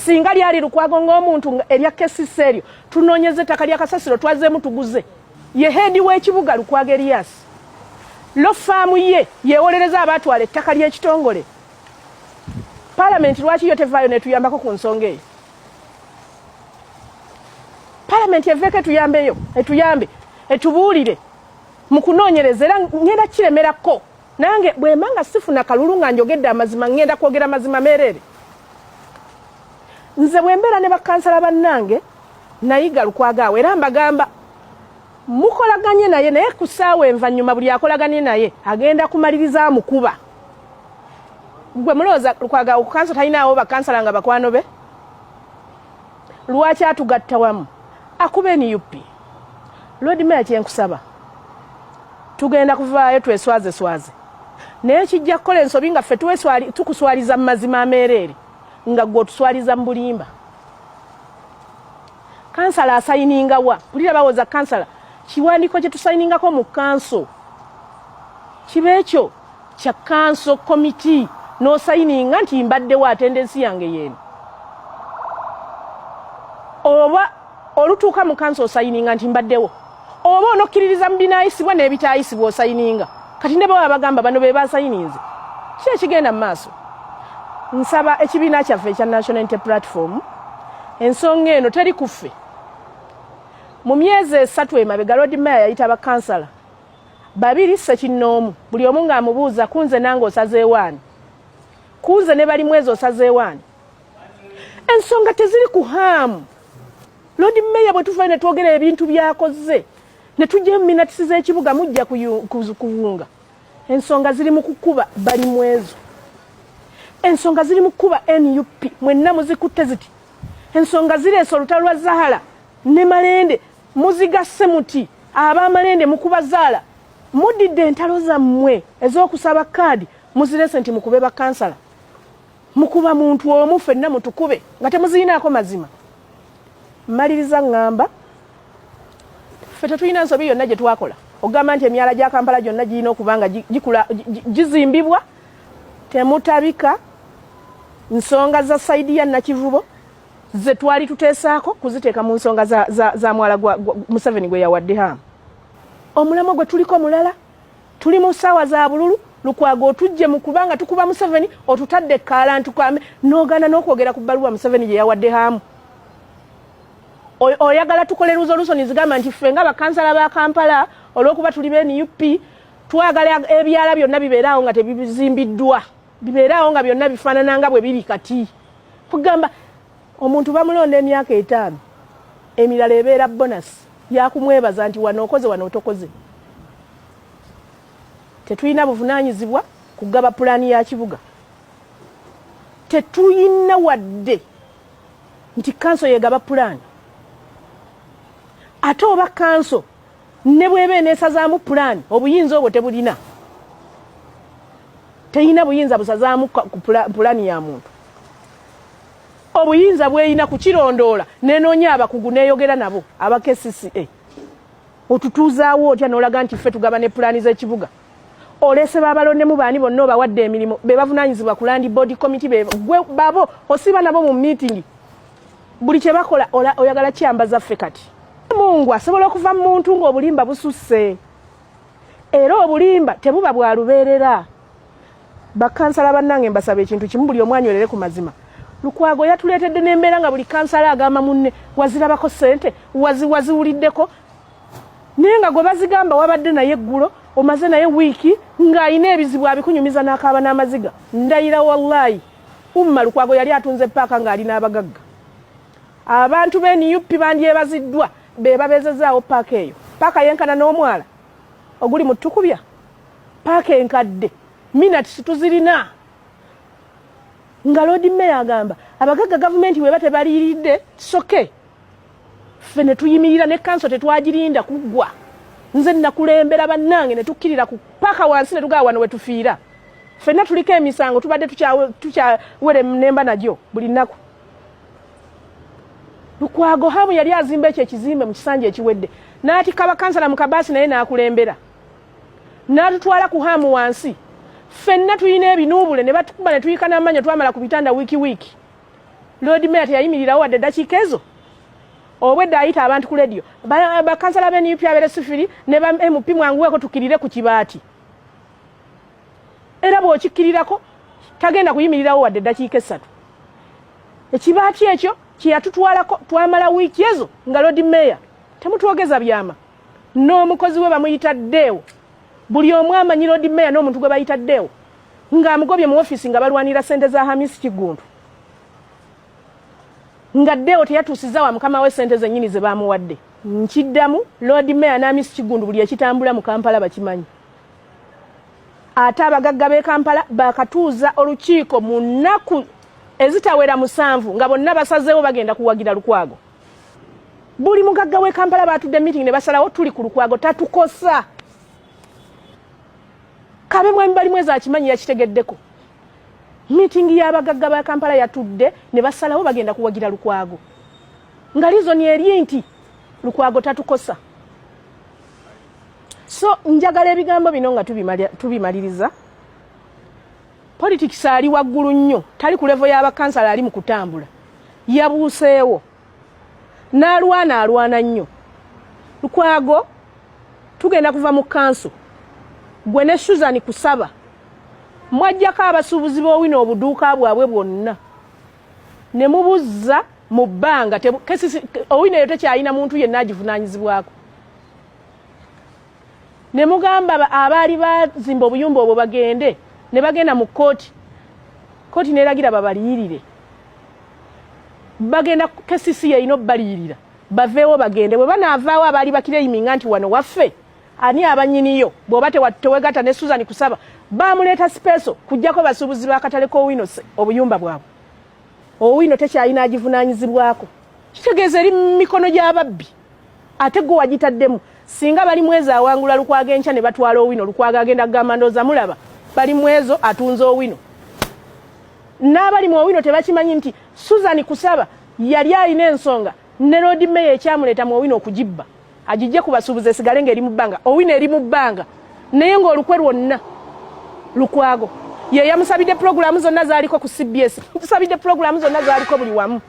singa lyali Lukwago ng'omuntu erya KCCA eryo tunoonyeze ettaka lya kasasiro twazeemu tuguze ye heedi w'ekibuga Lukwago Elias lo faamu ye yeewolereza abaatwala ettaka ly'ekitongole. Palamenti lwaki yo tevaayo netuyambako ku nsonga eyo? Palamenti eveeko etuyambeyo, etuyambe etubuulire mu kunoonyereza era ngenda kiremerako. Nange bwe manga sifuna kalulu nga njogedde amazima ngenda kwogera mazima meerere. Nze bwe mbeera ne bakansala bannange nayiga Lukwago awo era mbagamba mukolaganye naye naye ku ssaawa envannyuma buli akolaganye naye agenda kumaliriza mukuba. Gwe mulowooza Lukwago awo kansala talinaawo bakansala nga bakwano be? Lwaki atugatta wamu? Akube NUP. Lord Mayor kyenkusaba tugenda kuvaayo tweswaze naye kijja kukola ensobi nga ffe tukuswaliza mu mazima ameereere nga gwe otuswaliza mu bulimba. Kansala asayininga wa? Pulira bawooza kansala kiwandiiko kye tusayiningako mu kanso kiba ekyo kya kanso komiti n'osayininga nti mbaddewo atendensi yange yeeno. Oba olutuuka mu kanso osayininga nti mbaddewo, oba onokkiririza mu binaayisibwa n'ebitaayisibwa osayininga. Kati ne baba bagamba bano be basayininze ki ekigenda mu maaso? Nsaba ekibiina kyaffe ekya National Unity Platform ensonga eno teri kuffe. Mu myezi 3 emabega Lord Mayor yayita bakansala 2 Ssekinnoomu buli omu ng'amubuuza kunze nange osazeewaani, kunze ne bali mwezi osazeewaani. Ensonga teziri ku haamu. Lord Mayor bwe tuvayo ne twogera ebintu byakoze ne tujja mu minatisi z'ekibuga mujja kuwunga. Ensonga ziri mu kukuba bali mwezo. Ensonga ziri mu kukuba NUP mwenna muzikutte ziti. Ensonga zireese olutalo lwa Zahara ne Malende muzigasse muti ab'Amalende mukuba Zaala mudidde entalo zammwe ez'okusaba kaadi muzireese nti mukube bakansala. Mukuba muntu omu ffenna mutukube nga temuziyinaako mazima. Maliriza ngamba ffe tetulina nsobi yonna gye twakola. Ogamba nti emyala gya Kampala gyonna girina okuba nga gizimbibwa temutabika nsonga za saidi ya Nakivubo ze twali tuteesaako kuziteeka mu nsonga za mwala gwa Museveni gwe yawadde hamu. Omulamo gwe tuliko mulala tuli mu ssaawa za bululu Lukwago otujje mu kubanga tukuba Museveni otutadde kaalantu kwame n'ogaana n'okwogera ku bbaluwa Museveni gye yawadde hamu. Oyagala tukole resolution zigamba nti ffe nga bakansala ba Kampala olw'okuba tuli be NUP twagala ebyala byonna bibeerawo nga tebizimbiddwa, bibeerawo nga byonna bifaanana nga bwe biri kati. Kugamba omuntu bamulonda emyaka 5 emirala ebeera bonus yakumwebaza nti wano okoze wano otokoze. Tetulina buvunaanyizibwa kugaba pulaani ya kibuga. Tetulina wadde nti kanso yegaba pulaani. Ate oba kanso ne bw'eba eneesazaamu pulaani obuyinza obwo tebulina. Teyina buyinza busazaamu pulaani ya muntu. Obuyinza bweyina kukirondoola nenoonya abakugu neeyogera nabo aba KCCA. Otutuuzaawo otya n'olaga nti ffe tugaba ne pulaani z'ekibuga. Oleese baabalondemu baani bonna obawadde emirimu be bavunaanyizibwa ku land board committee gwe babo osiba nabo mu meeting. Buli kye bakola oyagala kyambaza ffe kati. Mungu asobola okuva mu muntu ng'obulimba bususse. Era obulimba tebuba bwa lubeerera. Bakansala bannange mbasaba ekintu kimu buli omwanya olere ku mazima. Lukwago yatuleetedde n'embeera nga buli kansala agamba munne wazirabako ssente waziwuliddeko naye nga gwe bazigamba wabadde naye eggulo omaze naye wiiki ng'ayina ebizibu abikunyumiza n'akaaba n'amaziga. Ndayira wallahi umma Lukwago yali atunze paaka ng'ali n'abagagga. Abantu be NUP bandyebaziddwa be babezezaawo paaka eyo. Paaka yenkana n'omwala oguli mu Ttukubya. Paaka enkadde minutes tuzirina. Nga Lord Mayor agamba abagagga gavumenti we batebaliiridde soke ffe ne tuyimirira ne kanso tetwagirinda kuggwa. Nze nakulembera bannange ne tukkirira ku paka wansi ne tugaa wano we tufiira. Ffenna tuliko emisango tubadde tukyawere nemba nagyo buli nnaku. Lukwago hamu yali azimba ekyo ekizimbe mu kisanja ekiwedde n'atikka bakansala mu kabaasi naye n'akulembera n'atutwala ku hamu wansi. Ffenna tulina ebinuubule ne batukuba ne tuyika n'amanya twamala ku bitanda wiiki. Lord Mayor teyayimirirawo wadde eddakiika ezo obwedda ayita abantu ku radio bakansala b'NUP abere sifiri ne ba MP mwanguweko tukirire ku kibaati era bw'okikkirirako tagenda kuyimirirawo wadde eddakiika 3 ekibaati ekyo kyeyatutwalako twamala wiiki ezo nga Lord Mayor temutwogeza byama n'omukozi we bamuyitaddeewo buli omu amanyi Lord Mayor n'omuntu gwe bayitaddeewo ng'amugobye mu ofiisi nga balwanira ssente za Hamisi Kigundu nga ddeo teyatuusiza wa mukama we ssente zennyini ze baamuwadde nkiddamu Lord Mayor na Hamisi Kigundu buli ekitambula mu Kampala bakimanyi ate abagagga b'e Kampala bakatuuza olukiiko mu nnaku ezitawera 7 nga bonna basazeewo bagenda kuwagira Lukwago buli mugagga w'e Kampala batudde meeting ne basalawo tuli ku Lukwago tatukosa kabe mwami bali mwezi akimanyi yakitegeddeko meeting y'abagagga ba Kampala yatudde ne basalawo bagenda kuwagira Lukwago nga reason eri nti Lukwago tatukosa so njagala ebigambo bino nga tubimaliriza politics ali waggulu nnyo tali ku level y'abakansala ali mu kutambula yabuuseewo n'alwana nnyo Lukwago tugenda kuva mu kanso gwe ne Susan kusaba mwajjako abasuubuzi b'owino obuduuka bwabwe bwonna ne mubuzza mu bbanga owino eyo tekyalina muntu yenna agivunaanyizibwako ne mugamba abaali bazimba obuyumba obwo bagende ne bagenda mu kooti neeragira babaliyirire bagenda KCCA ino baliyirira baveewo bagende bwe banaavaawo abaali bakireyiminga nti wano waffe ani abanyiniyo bw'oba tewegatta ne Susan kusaba baamuleeta sipeso kujjako basuubuzi b'akatale k'owino obuyumba bwabwe owino tekyalina agivunaanyizibwako kitegeeza eri mu mikono gy'ababbi ate gwe wagitaddemu singa bali mwezi awangula Lukwago enkya ne batwala owino Lukwago agenda kugamba ndooza mulaba bali mwezo atunze owino n'abali mu owino tebakimanyi nti Susan kusaba yali alina ensonga ne Lord Mayor ekyamuleeta mu owino okugibba agijje ku basuubuzi esigale ng'eri mu bbanga owino eri mu bbanga naye ng'olukwe lwonna Lukwago ye yamusabidde programu zonna zaaliko ku CBS musabidde programu zonna zaaliko buli wamu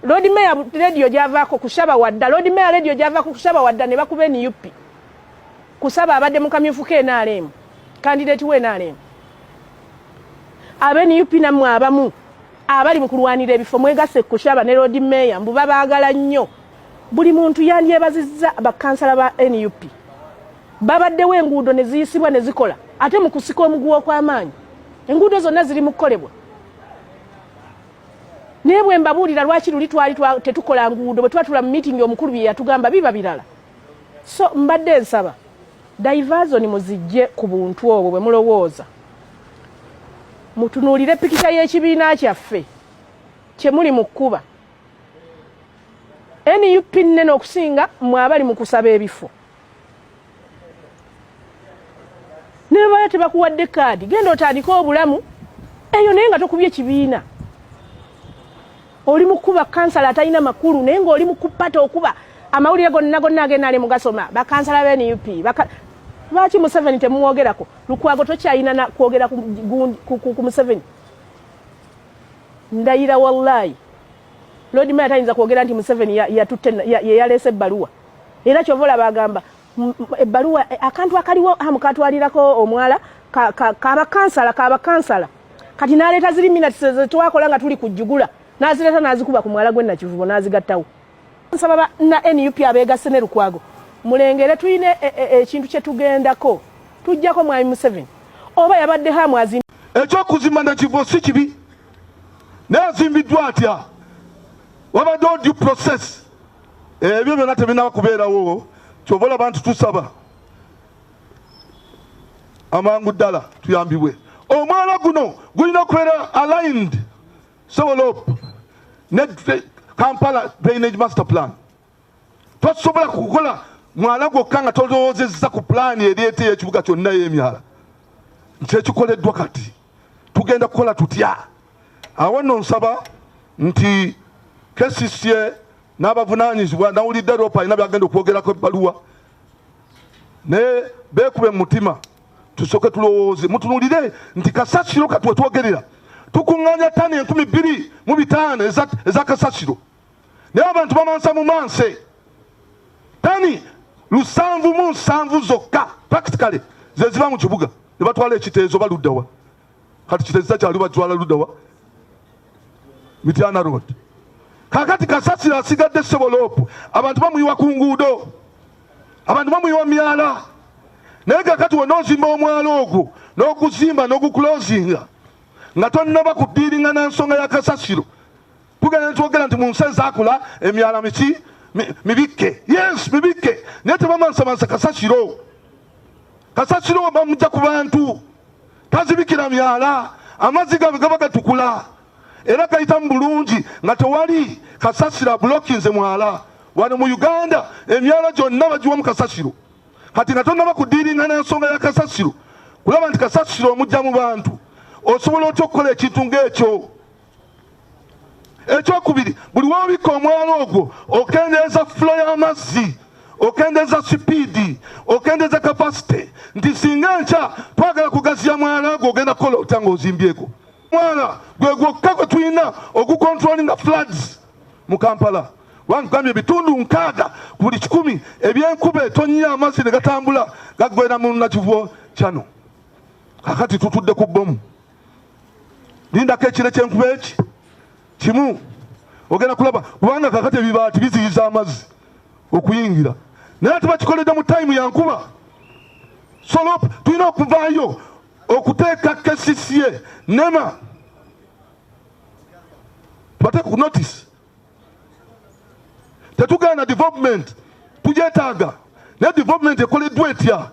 Lord Mayor radio gyavaako kushaba wadda Lord Mayor radio gyavaako kushaba wadda ne bakuba NUP kusaba abadde mu kamyufu KNRM candidate we NRM abe NUP namwe abamu abali mu kulwanira ebifo mwegase kushaba ne Lord Mayor mbu babaagala nnyo buli muntu yandyebazizza bakansala ba NUP babaddewo enguudo ne ziyisibwa ne zikola ate mu kusika omuguwa kw'amaanyi enguudo zonna ziri mu kukolebwa naye bwe mbabuulira lwaki luli twali tetukola nguudo bwe twatula mu meeting omukulu bye yatugamba biba birala so mbadde nsaba diversion muzijje ku buntu obwo bwe mulowooza mutunuulire pikita y'ekibiina kyaffe kye muli mu kkuba NUP nnene okusinga mwabali mu kusaba ebifo ne baba tebakuwadde kaadi genda otandika obulamu eyo naye nga tokubye ekibiina oli mu kuba kansala atalina makulu naye ng'oli mu kupata okuba amawulire gonna agenda ali mugasoma bakansala ba NUP lwaki Museveni temumwogerako Lukwago tokyalina kwogera ku Museveni ndayira wallahi Lord Mayor tayinza kwogera nti Museveni yaleese ebbaluwa era kyovola bagamba ebbaluwa akantu akaliwo amukatwalirako omwala kabakansala kati n'aleeta ziri minutes zetwakola nga tuli kujjugula n'azireeta n'azikuba ku mwala gwe Nakivubo n'azigattawo nsaba na NUP abeegasse ne Lukwago mulengere tuyine ekintu kye tugendako tujjako mwami Museveni oba yabadde hamu azimba ekyokuzimba Nakivubo si kibi naye azimbiddwa atya wabadde due process ebyo byonna tebinaba kubeerawo kyobola abantu tusaba amangu ddala tuyambibwe omwala guno gulina okubeera aligned Sewolop ne Kampala Drainage Master Plan tosobola kukola mwala gwokka nga tolowoozezza ku pulaani ereeta y'ekibuga kyonna y'emyala nkyekikoleddwa kati tugenda kukola tutya awo nno nsaba nti KCCA n'abavunaanyizibwa nawulidde Ropa alina byagenda okwogerako ebbaluwa naye beekube mu mutima tusooke tulowooze mutunuulire nti kasasiro katwe twogerera tukunganya tani 2,500 eza kasasiro naye abantu bamansa mu manse tani 707 zokka practically ze ziba mu kibuga ne batwala ekiteezo baluddawa kati kiteezo kyali batwala luddawa Mityana Road kakati kasasiro asigadde sebolopu abantu bamuyiwa ku nguudo abantu bamuyiwa myala naye kakati wonozimba omwalo ogwo n'oguzimba n'ogukulozinga nga tonnaba kudiiringa n'ensonga ya kasasiro tugenda netwogera nti mu nsi ezaakula emyala mibikke yes mibikke naye tebamansamansa kasasiro bamujja ku bantu tazibikira myala amazzi gabe gaba gatukula era gayitamu bulungi nga tewali kasasiro bulokinze mwala wano mu Uganda emyala gyonna bagiwa mu kasasiro kati nga tonnaba kudiiringa n'ensonga ya kasasiro kulaba nti kasasiro omujja mu bantu osobola otya okukola ekintu ng'ekyo ekyokubiri buli wabikka omwalo ogwo okendeeza flow y'amazzi okendeeza sipiidi okendeeza kapasite nti singa nkya twagala kugaziya mwala ogwo ogenda kukola otya ng'ozimbyeko mwala gwe gwokka gwe tulina ogucontrolinga floods mu Kampala wangambye ebitundu 6 buli 100 ebyenkuba etonnya amazzi ne gatambula gaggwera mu Nakivubo kyano kakati tutudde ku bbomu lindako ekire kyenkuba eki kimu ogenda kulaba kubanga kakati ebibaati biziyiza amazzi okuyingira naye tebakikoledde mu tayimu yankuba so tulina okuvaayo okuteeka KCCA nema tubateeka ku notice tetugana development tujetaaga naye development ekoleddwa etya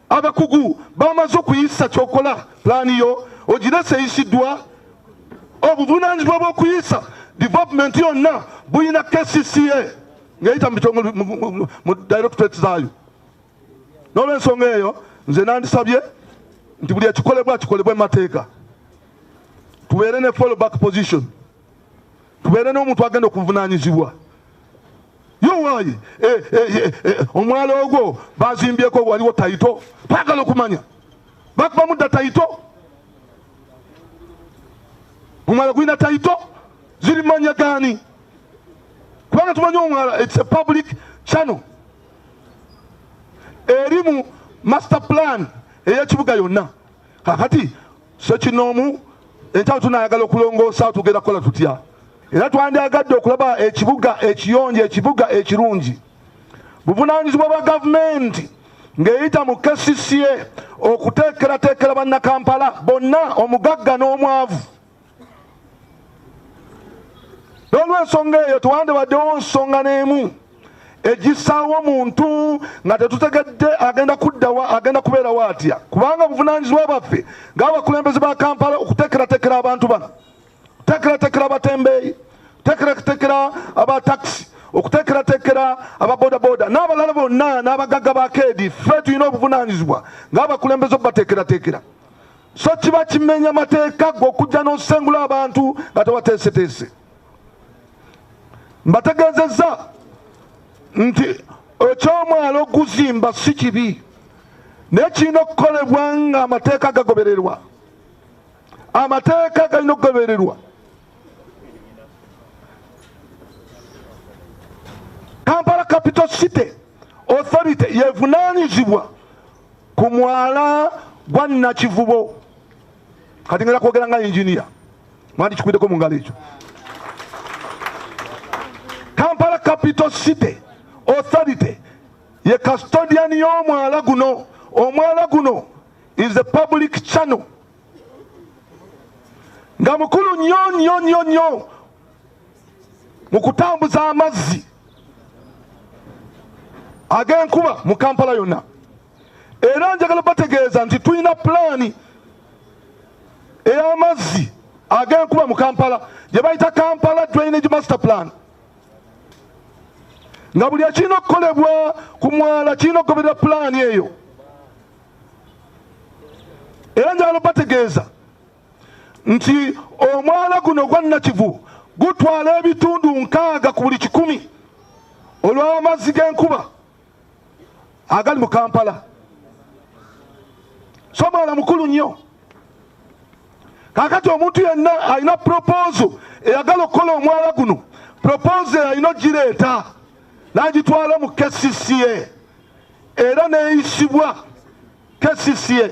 abakugu bamaze okuyisa kyokola plaani yo ogirese eyisiddwa obuvunaanyizibwa bw'okuyisa development yonna buyina KCCA ng'eyita mu directorate zaayo n'olw'ensonga eyo nze nandisabye nti buli ekikolebwa kikolebwe mu mateeka tubeere ne follow back position tubeere n'omuntu agenda okuvunaanyizibwa yowaayi omwalo ogwo bazimbyeko waliwo tayito twagala okumanya bakuba mudda tayito omwala gulina tayito ziri manya gaani kubanga tumanyi omwala it's a public channel erimu master plan ey'ekibuga yonna kakati sekinoomu enkyalo tunayagala okulongoosa tugenda kukola tutya era twandyagadde okulaba ekibuga ekiyonjo ekibuga ekirungi buvunaanyizibwa bwa gavumenti ng'eyita mu KCCA okuteekerateekera bannakampala bonna omugagga n'omwavu n'olw'ensonga eyo tewandibaddewo nsonga n'emu egisaawo omuntu nga tetutegedde agenda kuddawa agenda kubeerawo atya kubanga obuvunaanyizibwa bwaffe ng'abakulembeze ba Kampala okuteekerateekera abantu bano okuteekerateekera abatembeeyi okuteekerateekera abatakisi okuteekerateekera ababodaboda n'abalala bonna n'abagagga ba keedi ffe tulina obuvunaanyizibwa ng'abakulembeze obubateekerateekera so kiba kimenya mateeka g'okujja n'osengula abantu nga tewateeseteese mbategeezezza nti ekyomwalo oguzimba si kibi naye kirina okukolebwa nga amateeka gagobererwa amateeka galina okugobererwa Kampala Capital City Authority yevunaanyizibwa ku mwala gwa Nakivubo kati ngenda kwogera nga engineer mwandi kikuddeko mu ngalo ekyo Kampala Capital City Authority ye custodian y'omwala guno omwala guno is a public channel nga mukulu nnyo mu kutambuza amazzi ag'enkuba mu Kampala yonna era njagala bategeeza nti tulina pulaani ey'amazzi ag'enkuba mu Kampala gye bayita Kampala Drainage Master Plan nga buli ekirina okukolebwa ku mwala kirina okugoberera pulaani eyo era njagala bategeeza nti omwala guno gwa Nakivu gutwala ebitundu 6 ku buli 100 olw'amazzi g'enkuba agali mu Kampala so mwala mukulu nnyo kakati omuntu yenna alina proposal eyagala okukola omwala guno, proposal alina gireeta n'agitwala mu KCCA era neeyisibwa KCCA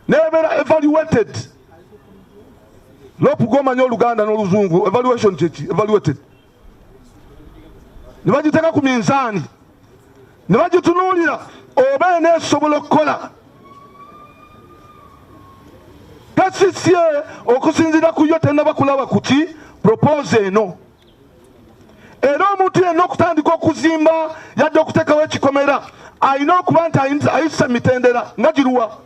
nebeera evaluated. Lopu gomanya Oluganda n'Oluzungu, evaluation kyeki, evaluated. Ne bagiteeka ku minzaani ne bagitunuulira oba eneesobola okukola. KCCA okusinziira ku yo tennaba kulaba ku ki propose eno. Era omuntu yenna okutandika okuzimba yadde okuteekawo ekikomera alina okuba nti ayisa mitendera nga giruwa.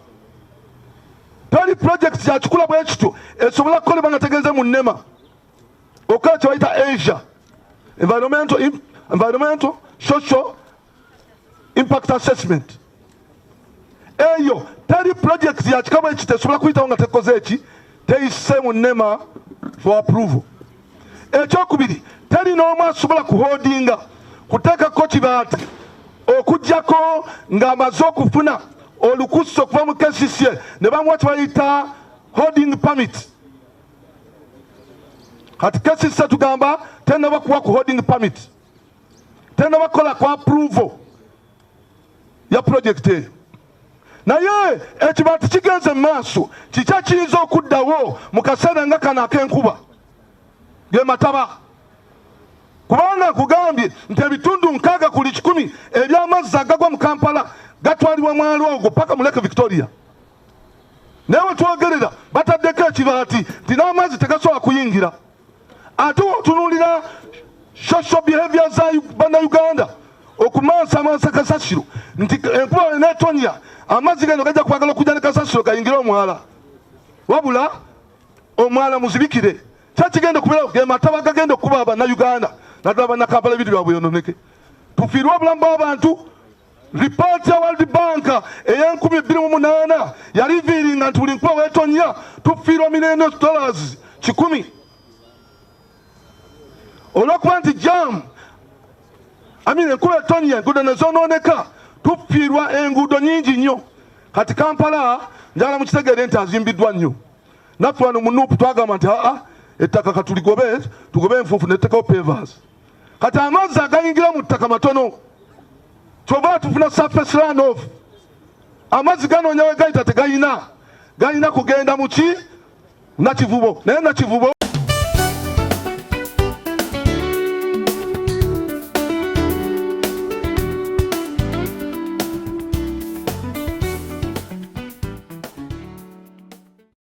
Teri project yakikula bwe kityo esobola kukolebwa nga tegenze mu nnema okola kye bayita Asia environmental social impact assessment. Eyo teri project yakika bwe kityo esobola kuyitawo nga tekoze eki teyise mu nnema for approval. Ekyokubiri, teri n'omu asobola kuholdinga kuteekako kibaati okuggyako ng'amaze okufuna olukusa okuva mu KCCA ne bamuwa kye bayita holding permit. Kati KCCA tugamba tennaba kuwa ku holding permit, tennaba kukola ku approval ya project eyo. Naye ekibaati kigenze mu maaso kikya kiyinza okuddawo mu kaseera nga kano ak'enkuba ge mataba. Kubanga kugambye nti ebitundu 6 ku 100 eby'amazzi agagwa mu Kampala gatwalibwa mwalo ogwo paka mu Lake Victoria. Newe twogerera bataddeko ekibaati nti n'amazzi tegasobola kuyingira. Ate otunuulira social behavior za Bannayuganda okumansa kasasiro nti enkuba enetonya amazzi gano gajja kwagala okujja ne kasasiro gayingire omwala. Wabula omwala muzibikire. Kyakigenda okubeera ge mataba gagenda okuba Bannayuganda naddala Bannakampala ebintu byabwe byononeke. Tufiirwe obulamu bw'abantu. Report ya World Bank eya-2008 yaliviiringa nti buli nkuba weetonya tufiirwa $1 million 10. Olw'okuba nti jam enkuba etonya enguudo ne zoonooneka tufiirwa enguudo nyingi nnyo. Kati Kampala njagala mukitegeere nti azimbiddwa nnyo. Naffe wano mu Nuupu twagamba nti ettaka katuligobe tugobe enfuufu nettekawo pavers. Kati amazzi agayingira mu ttaka matono kyova tufuna surface runoff. Amazzi ganoonya we gayita tegayina kugenda mu ki Nakivubo. Naye Nakivubo